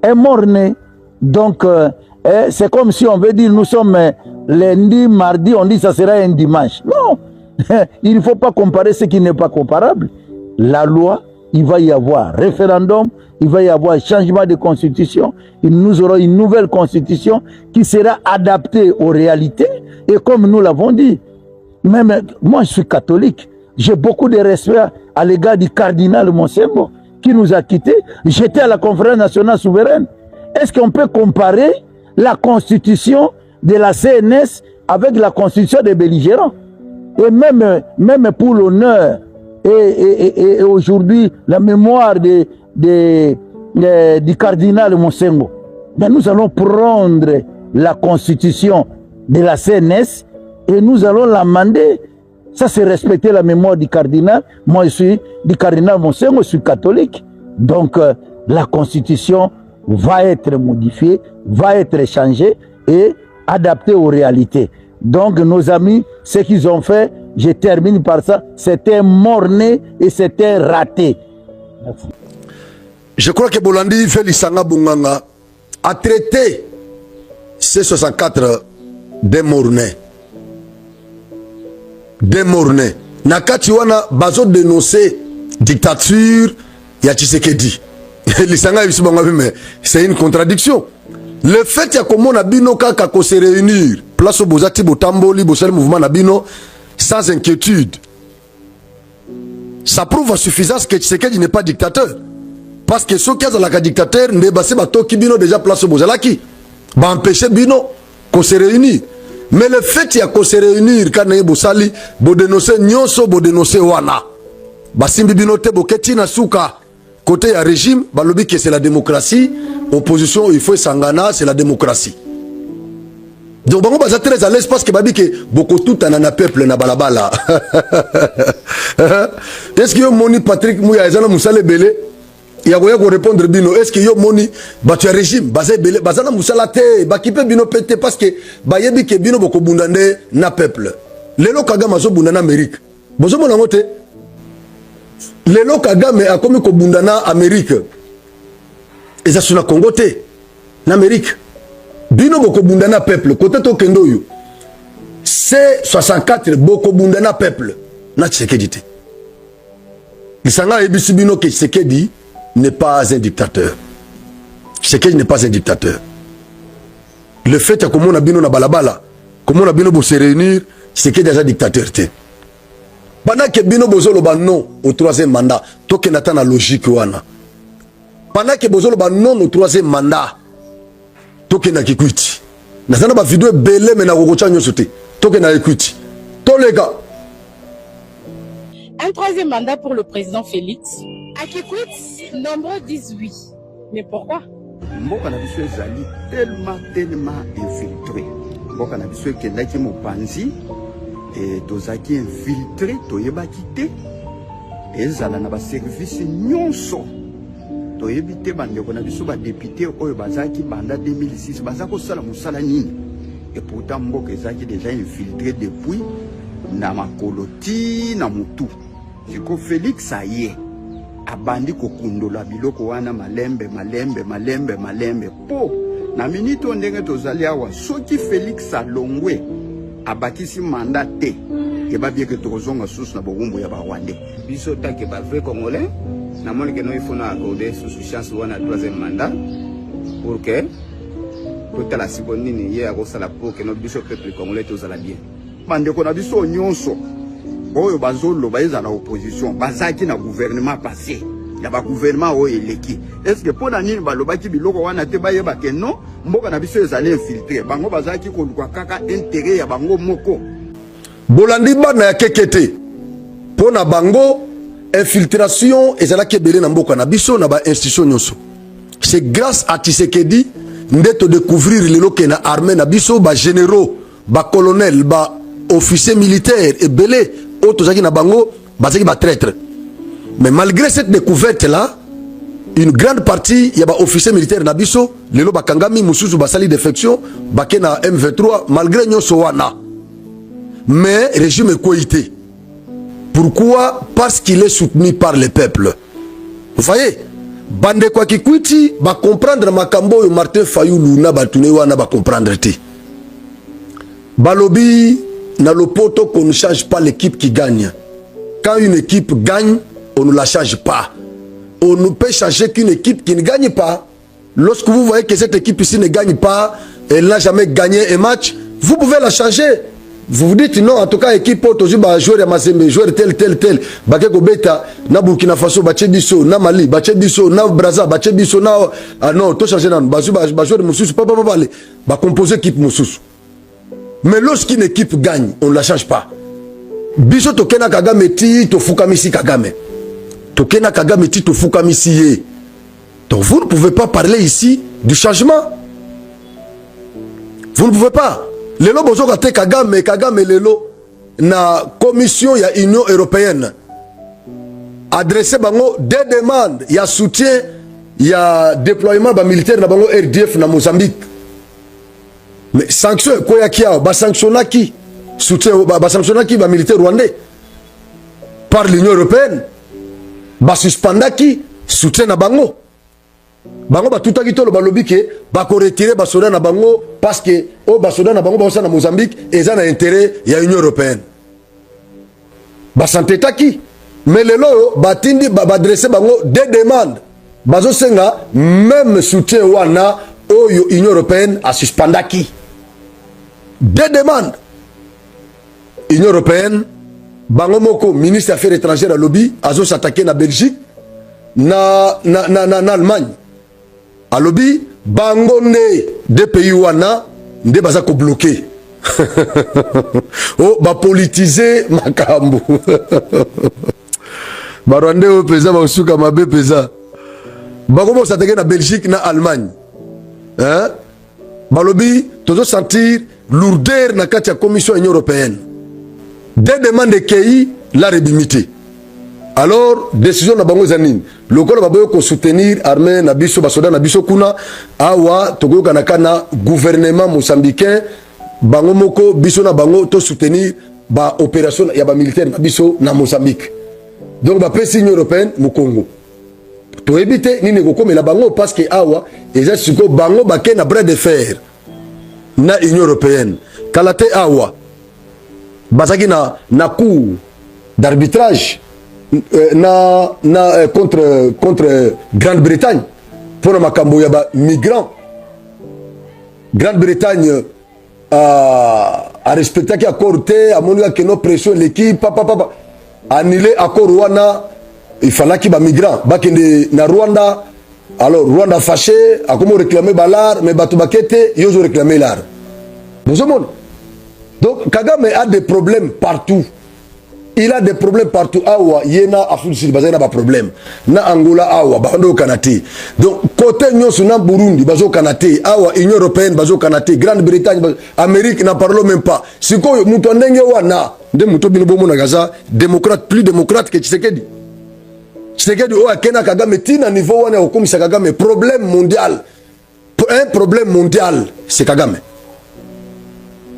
Un mort-né. Donc, c'est comme si on veut dire nous sommes lundi, mardi, on dit ça sera un dimanche. Non. Il ne faut pas comparer ce qui n'est pas comparable. La loi, il va y avoir référendum, il va y avoir changement de constitution. Nous aurons une nouvelle constitution qui sera adaptée aux réalités. Et comme nous l'avons dit, même moi je suis catholique, j'ai beaucoup de respect à l'égard du cardinal Monsengo qui nous a quittés. J'étais à la conférence nationale souveraine. Est-ce qu'on peut comparer la constitution de la CNS avec la constitution des belligérants? Et même pour l'honneur et aujourd'hui la mémoire du cardinal Monsengo, mais nous allons prendre la constitution de la CNS et nous allons l'amender. Ça, c'est respecter la mémoire du cardinal. Moi, je suis du cardinal Monsengo, je suis catholique. Donc, la constitution va être modifiée, va être changée et adaptée aux réalités. Donc, nos amis, ce qu'ils ont fait, je termine par ça, c'était mort-né et c'était raté. Merci.
Je crois que Bolandi Félisanga Bunganga a traité C64 des mornais. Des mornais. Nakati wana bazo dénoncer dictature ya Tshisekedi. Lisanga yisibanga mais c'est une contradiction. Le fait ya komo na bino kaka ko se réunir place au bozati botamboli bosel mouvement na bino sans inquiétude. Ça prouve à suffisance que Tshisekedi n'est pas dictateur. Parce que ceux qui ont la dictateur ne bassé batoki bino déjà place au bozalaki. Ba empêcher bino ko se réunir. Mais le fait ya ko se réunir quand na bosali bo dénoncer nyonso bo dénoncer wana. Basimbi bino te boketi na suka côté ya régime balobi que c'est la démocratie, opposition il faut sangana c'est la démocratie. Donc bango baza très à l'aise parce que babi que beaucoup tout anana peuple na balabala. Est-ce que yo moni Patrick Mouya ezana musale belé il y a répondre bino est-ce que yo moni batu ya régime baza belé bazana musala te bakipe bino pété parce que bayebi que bino boko bundande na peuple. Lelo Kagame zo bundana Amérique. Bozo mona ngote Lelo Kagame a komi ko bundana Amérique. Eza suna Congo te na Amérique. Bino boko bundana peuple côté to kendo yo. C64 boko bundana peuple na Tshisekedi te. Lisanga ebisi bino que Tshisekedi n'est pas un dictateur. Tshisekedi n'est pas un dictateur. Le fait que comme on a bino na balabala, comme on a bino bo se réunir, Tshisekedi est un dictateur te. Pendant que bino bozolo ba non au troisième mandat, to ke nata na logique wana. Pendant que bozolo ba non au troisième mandat, to ke na kikuiti. Nazana ba vidéo belé mais na kokocha nyoso te. To ke na equity. To les gars.
Un troisième mandat pour le président Félix. À Kikwit, nombreux disent oui. Mais pourquoi?
Mboka na biso ezali tellement infiltré. Mboka na biso ekendaki mopanzi et tozaki infiltré toyebaki te ezala na ba service nyonso toyebi te bandeko na biso ba député oyo bazaki banda 2006 bazako sala musala nini et pourtant mboka ezaki déjà infiltré depuis na makoloti na mutu. Jiko Félix aye abandi kokundola biloko wana malembe po na minute ndenge tozali awa soki Félix alongwe abakisi mandat te et ba bien que tozonga sous na bombo ya ba Rwandais biso take ba vrai congolais na moni que no il faut na accorder sous chance wana troisième mandat pour que toute la seconde ni ye akosala pour que notre biso peuple congolais tozala bien bandeko na biso nyonso oyo bazolo baeza na opposition bazaki na gouvernement passé ya ba gouvernement oyo eleki est-ce que pour nani balobaki biloko wana te bayeba ke non mboka na biso ezali infiltré bango bazaki ko lukwa kaka intérêt ya bango moko
Bolandi bana ya kekete pona bango infiltration ezalaki ebele na mboka na biso na ba institution nyonso. C'est grâce à Tshisekedi ndeto découvrir lelo ke na armée na biso ba généraux ba colonel ba officiers militaires ebele otozaki na bango bazaki ba traître. Mais malgré cette découverte là, une grande partie y a ba officiers militaires na biso lelo bakangami mususu basali défection bakena M23 malgré nyonso wana. Mais régime ekoité. Pourquoi? Parce qu'il est soutenu par le peuple. Vous voyez? Bande kwa Kikwiti ba comprendre makambo yo Martin Fayulu na batune wana ba comprendre te. Balobi na lopoto qu'on ne change pas l'équipe qui gagne. Quand une équipe gagne, on ne la change pas. On ne peut changer qu'une équipe qui ne gagne pas. Lorsque vous voyez que cette équipe ici ne gagne pas, elle n'a jamais gagné un match, vous pouvez la changer. Vous vous dites non, en tout cas, équipe aujourd'hui, joueur Mazembe, joueur tel. Bakeko Beta, na Burkina Faso, Bache Biso, na Mali, Bache Biso, na Brazza, Bache Biso, na. Ah non, tout changer nan. Joueur Moussous, pas parler. Ba composer équipe Moussous. Mais lorsqu'une équipe gagne, on ne la change pas. Biso Tokena Kagame ti, Tofukamisi Kagame. Tokena Kagame ti, Tofukamisi ye. Donc vous ne pouvez pas parler ici du changement. Vous ne pouvez pas. Lelo bozoka te Kagame lelo na commission ya Union européenne adressé bango des demandes ya soutien ya déploiement ba militaire na bango RDF na Mozambique. Mais sanction ko ya kia ba sanctionnaki soutien ba sanctionnaki ba militaire rwandais par l'Union européenne ba suspendaki soutien na bango bango batutaki tolo balobi ke bako retirer basoda na bango parce que o basoda na bango baosa na Mozambique eza na intérêt ya Union européenne basantetaki mais lelo batindi badresser bango des demandes bazo senga même soutien wana oyo Union européenne a suspendaki des demandes Union européenne bango moko ministre des affaires étrangères à lobby azo s'attaquer na Belgique na Allemagne à lobby bango ne des pays wana nde baza ko bloquer oh ba politiser makambo barwande o pesa ba suka mabe pesa bango mo s'attaquer na Belgique na Allemagne hein balobi tozo sentir lourdeur na kati ya commission Union européenne des demandes de pays la rebimité alors décision na bango zanini lokolo baboyo ko soutenir armée na biso basoda na biso kuna awa tokoyoka na kana gouvernement mozambicain bango moko biso na bango to soutenir ba opération ya ba militaire na biso na Mozambique donc ba pesi Union européenne mu Congo to éviter nini ko komela bango parce que awa eza siko bango baké na bras de fer na Union européenne kalate awa bazaki na cour d'arbitrage contre Grande-Bretagne pour le makambo ya ba migrants. Grande-Bretagne a respecté l'accord té a moni que nos pression l'équipe papa annulé accord wana il fallait qu'il ba migrants bakende na Rwanda alors Rwanda fâché a comment réclamer balar mais batu bakete yo zo réclamer l'art. Vous avez donc Kagame a des problèmes partout. Il a des problèmes partout. Awa, yena Afrique du Sud, bazana ba problème. Na Angola awa, bando kanate. Donc côté nyoso na Burundi, bazo kanate. Awa, Union européenne bazo kanate. Grande-Bretagne, Amérique n'en parlons même pas. Siko muto ndenge wana, nde muto bino bomo na Gaza, démocrate plus démocrate que Tshisekedi. Tshisekedi o akena Kagame tina niveau wana okomisa Kagame problème mondial. Un problème mondial, c'est Kagame.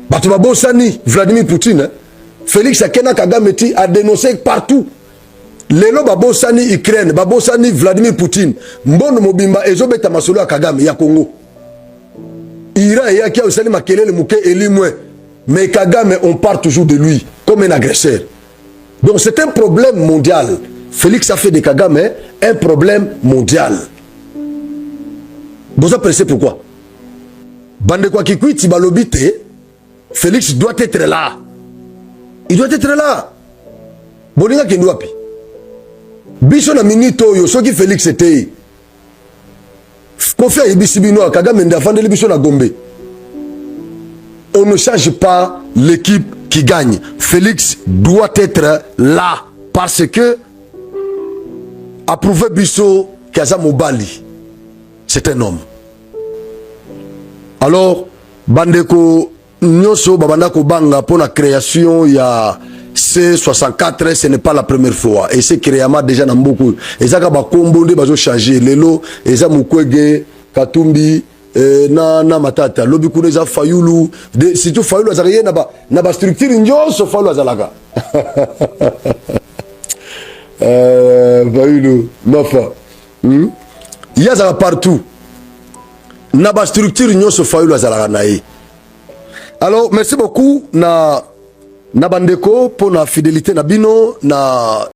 Batu babosani Vladimir Poutine, hein? Félix Akena Kagame a dénoncé partout. Lelo babosani Ukraine, babosani Vladimir Poutine. Mbono mobimba ezobeta masolo ya Kagame ya Congo. Iran et Yakia osali makelele muke elimwe. Mais Kagame on parle toujours de lui comme un agresseur. Donc c'est un problème mondial. Félix a fait de Kagame un problème mondial. Vous appréciez pourquoi? Bande kwa kikwiti balobite, Félix doit être là. Il doit être là. Bolinga kendo wapi? Biso na minito yo soki Félix était. Kofi Ibisibino Kagame ndafandeli biso na Gombe. On ne change pas l'équipe qui gagne. Félix doit être là parce que approuvé biso Kaza Mobali. C'est un homme. Alors bandeko Nyoso babanda ko banga pour la création il y a C64 ce n'est pas la première fois et c'est créama déjà dans beaucoup et ça ba kombonde bazo changer lelo et ça mukwege Katumbi na matata lobi kuneza Fayulu si tu Fayulu azariye na ba structure nyoso Fayulu azalaka Fayulu nofa il y a ça partout na ba structure nyoso Fayulu azalaka nae. Alors, merci beaucoup na bandeko pour la fidélité na bino na